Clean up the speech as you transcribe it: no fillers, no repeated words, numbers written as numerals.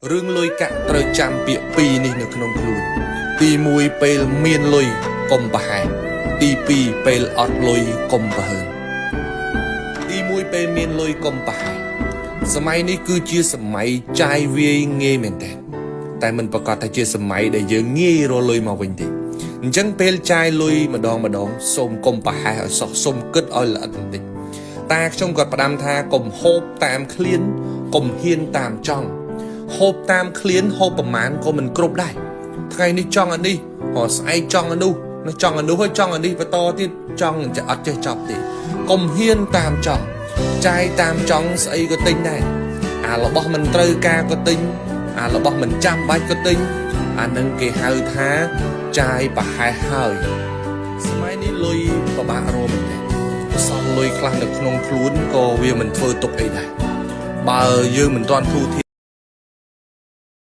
Rương lôi cạ trời chăm bịa pi này được nông luôn. Tì mùi pel miên lôi công bà hài. Tì pi pel ọt lôi công bà hơn. Tì mùi pel miên lôi công bà hài. สมัยนี้คือជាសម័យចាយវាយងាយមែនតើតែមិនប្រកាសថាជាសម័យដែលយើងងាយរលុយមកវិញទេអញ្ចឹងពេលចាយលុយម្ដងសូមកុំប្រហែសឲ្យសោះសូមគិតឲ្យល្អិតបន្តិចតាខ្ញុំគាត់ផ្ដាំថាកុំហូបតាមឃ្លានកុំហ៊ានតាមចង់ហូបតាមឃ្លានហូបប្រមាណក៏មិនគ្រប់ដែរថ្ងៃនេះចង់អានេះរស្អែកចង់អានោះចង់អានោះហើយចង់អានេះបន្តទៀតចង់จะអត់ចេះចប់ទេកុំហ៊ានតាមចង់ចាយតាមចង់ស្អីក៏ទិញដែរអារបស់មិនត្រូវការក៏ទិញអារបស់មិនចាំបាច់ក៏ទិញអានឹងគេហៅថាចាយប្រហែសហើយសម័យនេះលុយពិបាករកមែនទេសល់លុយខ្លះនៅក្នុងខ្លួនក៏វាមិនធ្វើទុកអីដែរបើយើងមិនទាន់ធូរធារ